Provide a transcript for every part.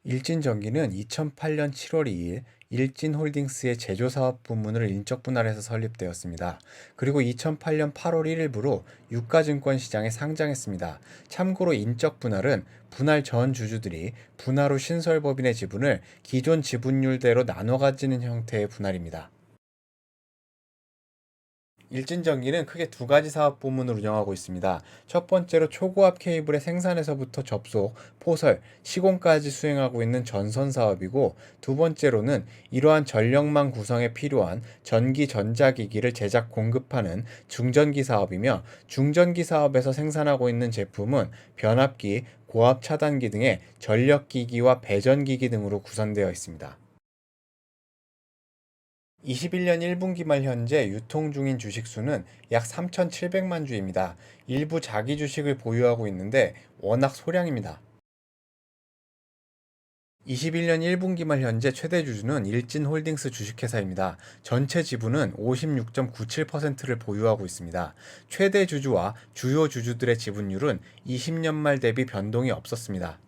일진전기는 2008년 7월 2일 일진홀딩스의 제조사업 부문을 인적 분할해서 설립되었습니다. 그리고 2008년 8월 1일부로 유가증권 시장에 상장했습니다. 참고로 인적 분할은 분할 전 주주들이 분할 후 신설법인의 지분을 기존 지분율대로 나눠 가지는 형태의 분할입니다. 일진전기는 크게 두 가지 사업 부문을 운영하고 있습니다. 첫 번째로 초고압 케이블의 생산에서부터 접속, 포설, 시공까지 수행하고 있는 전선 사업이고, 두 번째로는 이러한 전력망 구성에 필요한 전기 전자기기를 제작 공급하는 중전기 사업이며, 중전기 사업에서 생산하고 있는 제품은 변압기, 고압 차단기 등의 전력기기와 배전기기 등으로 구성되어 있습니다. 21년 1분기 말 현재 유통 중인 주식 수는 약 3,700만 주입니다. 일부 자기 주식을 보유하고 있는데 워낙 소량입니다. 21년 1분기 말 현재 최대 주주는 일진홀딩스 주식회사입니다. 전체 지분은 56.97%를 보유하고 있습니다. 최대 주주와 주요 주주들의 지분율은 20년 말 대비 변동이 없었습니다.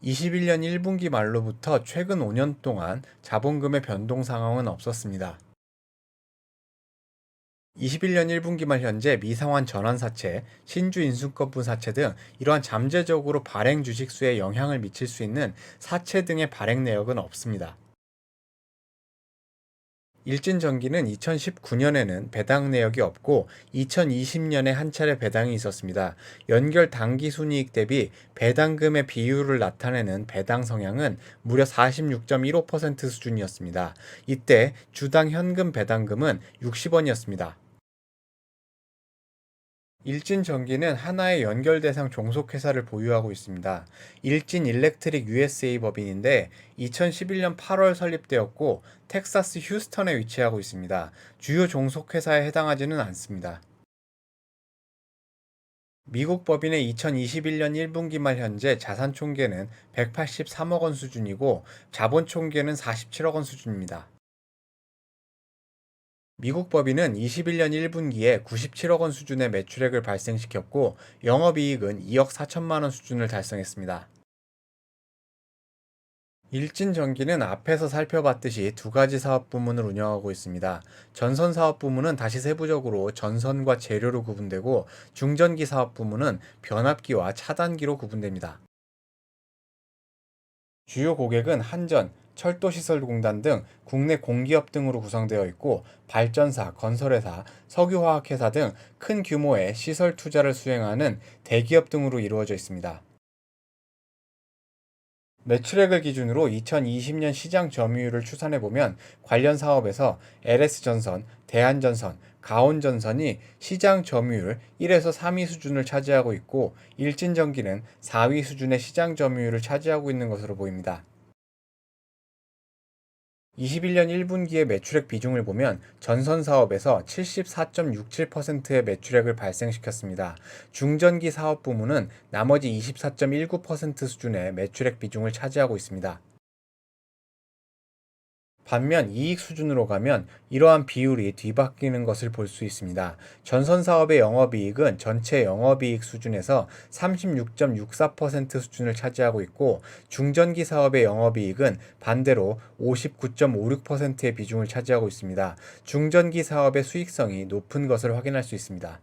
21년 1분기 말로부터 최근 5년 동안 자본금의 변동 상황은 없었습니다. 21년 1분기 말 현재 미상환 전환 사채, 신주 인수권분 사채 등 이러한 잠재적으로 발행 주식수에 영향을 미칠 수 있는 사채 등의 발행 내역은 없습니다. 일진전기는 2019년에는 배당 내역이 없고 2020년에 한 차례 배당이 있었습니다. 연결 당기순이익 대비 배당금의 비율을 나타내는 배당 성향은 무려 46.15% 수준이었습니다. 이때 주당 현금 배당금은 60원이었습니다. 일진전기는 하나의 연결대상 종속회사를 보유하고 있습니다. 일진 일렉트릭 USA 법인인데 2011년 8월 설립되었고 텍사스 휴스턴에 위치하고 있습니다. 주요 종속회사에 해당하지는 않습니다. 미국 법인의 2021년 1분기 말 현재 자산 총계는 183억 원 수준이고 자본 총계는 47억 원 수준입니다. 미국 법인은 21년 1분기에 97억 원 수준의 매출액을 발생시켰고 영업이익은 2억 4천만 원 수준을 달성했습니다. 일진전기는 앞에서 살펴봤듯이 두 가지 사업 부문을 운영하고 있습니다. 전선 사업 부문은 다시 세부적으로 전선과 재료로 구분되고 중전기 사업 부문은 변압기와 차단기로 구분됩니다. 주요 고객은 한전, 철도시설공단 등 국내 공기업 등으로 구성되어 있고 발전사, 건설회사, 석유화학회사 등 큰 규모의 시설 투자를 수행하는 대기업 등으로 이루어져 있습니다. 매출액을 기준으로 2020년 시장 점유율을 추산해 보면 관련 사업에서 LS전선, 대한전선, 가온전선이 시장 점유율 1에서 3위 수준을 차지하고 있고 일진전기는 4위 수준의 시장 점유율을 차지하고 있는 것으로 보입니다. 21년 1분기의 매출액 비중을 보면 전선 사업에서 74.67%의 매출액을 발생시켰습니다. 중전기 사업 부문은 나머지 24.19% 수준의 매출액 비중을 차지하고 있습니다. 반면 이익 수준으로 가면 이러한 비율이 뒤바뀌는 것을 볼 수 있습니다. 전선 사업의 영업이익은 전체 영업이익 수준에서 36.64% 수준을 차지하고 있고 중전기 사업의 영업이익은 반대로 59.56%의 비중을 차지하고 있습니다. 중전기 사업의 수익성이 높은 것을 확인할 수 있습니다.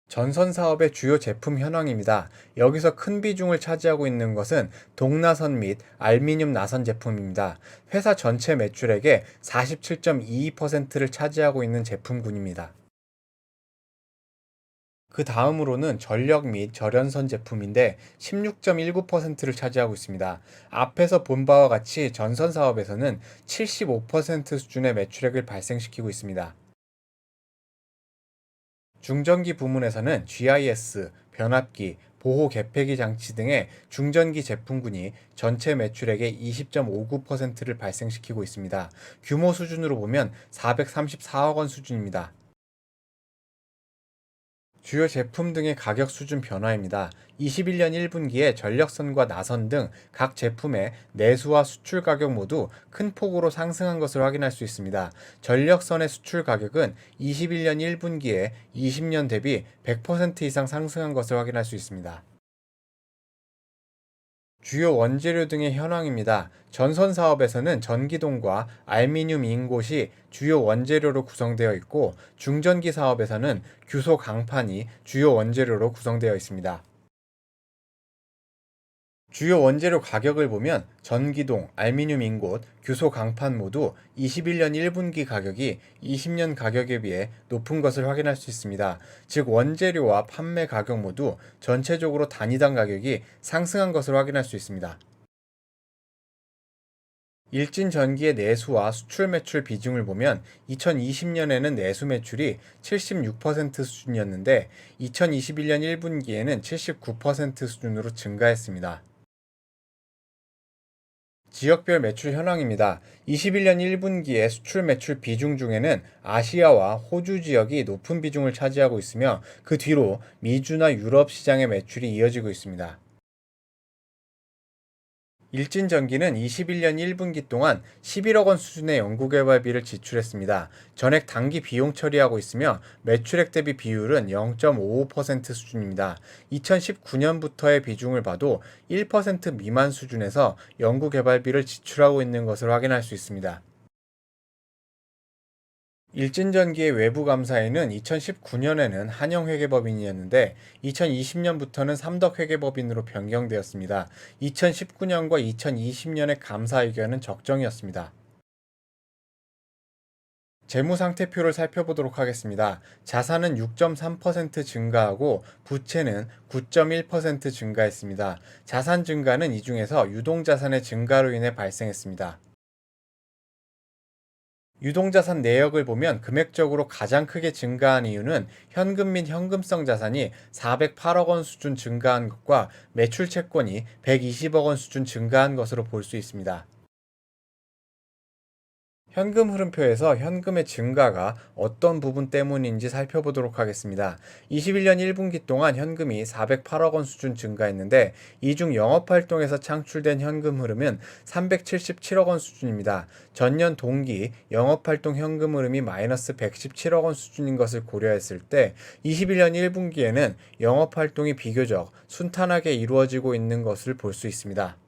전선 사업의 주요 제품 현황입니다. 여기서 큰 비중을 차지하고 있는 것은 동나선 및 알미늄 나선 제품입니다. 회사 전체 매출액의 47.22%를 차지하고 있는 제품군입니다. 그 다음으로는 전력 및 절연선 제품인데 16.19%를 차지하고 있습니다. 앞에서 본 바와 같이 전선 사업에서는 75% 수준의 매출액을 발생시키고 있습니다. 중전기 부문에서는 GIS, 변압기, 보호 개폐기 장치 등의 중전기 제품군이 전체 매출액의 20.59%를 발생시키고 있습니다. 규모 수준으로 보면 434억 원 수준입니다. 주요 제품 등의 가격 수준 변화입니다. 21년 1분기에 전력선과 나선 등 각 제품의 내수와 수출 가격 모두 큰 폭으로 상승한 것을 확인할 수 있습니다. 전력선의 수출 가격은 21년 1분기에 20년 대비 100% 이상 상승한 것을 확인할 수 있습니다. 주요 원재료 등의 현황입니다. 전선 사업에서는 전기동과 알미늄 인곳이 주요 원재료로 구성되어 있고, 중전기 사업에서는 규소 강판이 주요 원재료로 구성되어 있습니다. 주요 원재료 가격을 보면 전기동, 알미늄 인곳, 규소 강판 모두 21년 1분기 가격이 20년 가격에 비해 높은 것을 확인할 수 있습니다. 즉 원재료와 판매 가격 모두 전체적으로 단위당 가격이 상승한 것을 확인할 수 있습니다. 일진 전기의 내수와 수출 매출 비중을 보면 2020년에는 내수 매출이 76% 수준이었는데 2021년 1분기에는 79% 수준으로 증가했습니다. 지역별 매출 현황입니다. 21년 1분기의 수출 매출 비중 중에는 아시아와 호주 지역이 높은 비중을 차지하고 있으며 그 뒤로 미주나 유럽 시장의 매출이 이어지고 있습니다. 일진전기는 21년 1분기 동안 11억 원 수준의 연구개발비를 지출했습니다. 전액 단기 비용 처리하고 있으며 매출액 대비 비율은 0.55% 수준입니다. 2019년부터의 비중을 봐도 1% 미만 수준에서 연구개발비를 지출하고 있는 것을 확인할 수 있습니다. 일진전기의 외부 감사에는 2019년에는 한영회계법인이었는데 2020년부터는 삼덕회계법인으로 변경되었습니다. 2019년과 2020년의 감사 의견은 적정이었습니다. 재무상태표를 살펴보도록 하겠습니다. 자산은 6.3% 증가하고 부채는 9.1% 증가했습니다. 자산 증가는 이 중에서 유동자산의 증가로 인해 발생했습니다. 유동자산 내역을 보면 금액적으로 가장 크게 증가한 이유는 현금 및 현금성 자산이 408억 원 수준 증가한 것과 매출 채권이 120억 원 수준 증가한 것으로 볼 수 있습니다. 현금 흐름표에서 현금의 증가가 어떤 부분 때문인지 살펴보도록 하겠습니다. 21년 1분기 동안 현금이 408억 원 수준 증가했는데 이 중 영업활동에서 창출된 현금 흐름은 377억 원 수준입니다. 전년 동기 영업활동 현금 흐름이 마이너스 117억 원 수준인 것을 고려했을 때 21년 1분기에는 영업활동이 비교적 순탄하게 이루어지고 있는 것을 볼 수 있습니다.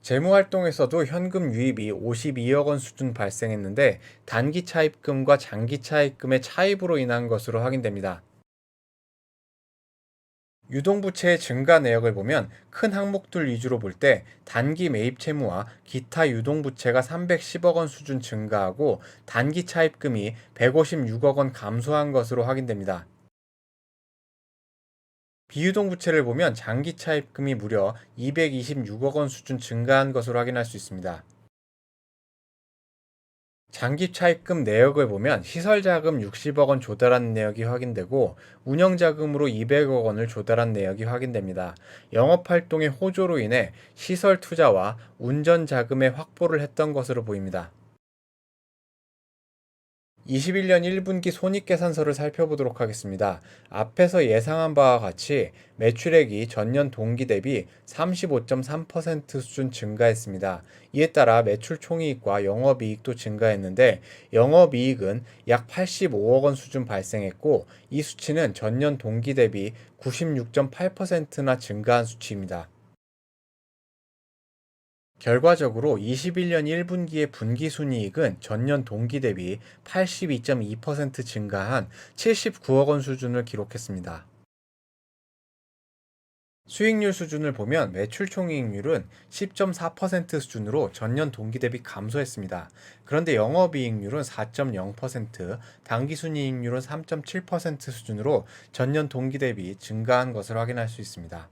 재무활동에서도 현금 유입이 52억 원 수준 발생했는데 단기 차입금과 장기 차입금의 차입으로 인한 것으로 확인됩니다. 유동부채의 증가 내역을 보면 큰 항목들 위주로 볼 때 단기 매입 채무와 기타 유동부채가 310억 원 수준 증가하고 단기 차입금이 156억 원 감소한 것으로 확인됩니다. 비유동 부채를 보면 장기 차입금이 무려 226억 원 수준 증가한 것으로 확인할 수 있습니다. 장기 차입금 내역을 보면 시설자금 60억 원 조달한 내역이 확인되고 운영자금으로 200억 원을 조달한 내역이 확인됩니다. 영업활동의 호조로 인해 시설 투자와 운전자금의 확보를 했던 것으로 보입니다. 21년 1분기 손익계산서를 살펴보도록 하겠습니다. 앞에서 예상한 바와 같이 매출액이 전년 동기 대비 35.3% 수준 증가했습니다. 이에 따라 매출 총이익과 영업이익도 증가했는데 영업이익은 약 85억 원 수준 발생했고 이 수치는 전년 동기 대비 96.8%나 증가한 수치입니다. 결과적으로 21년 1분기의 분기순이익은 전년 동기 대비 82.2% 증가한 79억 원 수준을 기록했습니다. 수익률 수준을 보면 매출 총이익률은 10.4% 수준으로 전년 동기 대비 감소했습니다. 그런데 영업이익률은 4.0%, 당기순이익률은 3.7% 수준으로 전년 동기 대비 증가한 것을 확인할 수 있습니다.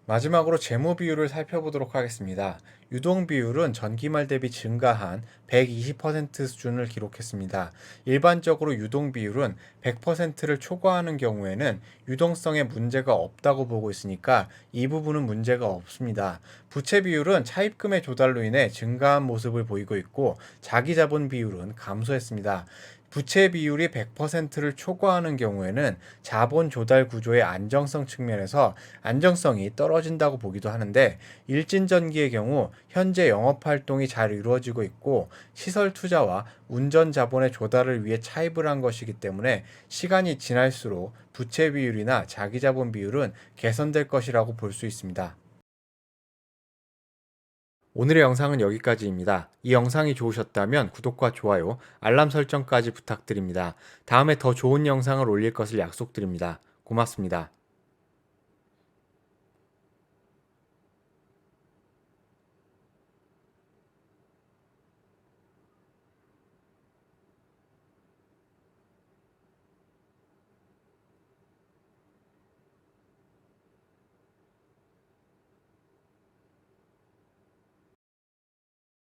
마지막으로 재무 비율을 살펴보도록 하겠습니다. 유동 비율은 전기말 대비 증가한 120% 수준을 기록했습니다. 일반적으로 유동 비율은 100%를 초과하는 경우에는 유동성에 문제가 없다고 보고 있으니까 이 부분은 문제가 없습니다. 부채 비율은 차입금의 조달로 인해 증가한 모습을 보이고 있고 자기 자본 비율은 감소했습니다. 부채 비율이 100%를 초과하는 경우에는 자본 조달 구조의 안정성 측면에서 안정성이 떨어진다고 보기도 하는데, 일진전기의 경우 현재 영업 활동이 잘 이루어지고 있고 시설 투자와 운전 자본의 조달을 위해 차입을 한 것이기 때문에 시간이 지날수록 부채 비율이나 자기 자본 비율은 개선될 것이라고 볼 수 있습니다. 오늘의 영상은 여기까지입니다. 이 영상이 좋으셨다면 구독과 좋아요, 알람 설정까지 부탁드립니다. 다음에 더 좋은 영상을 올릴 것을 약속드립니다. 고맙습니다.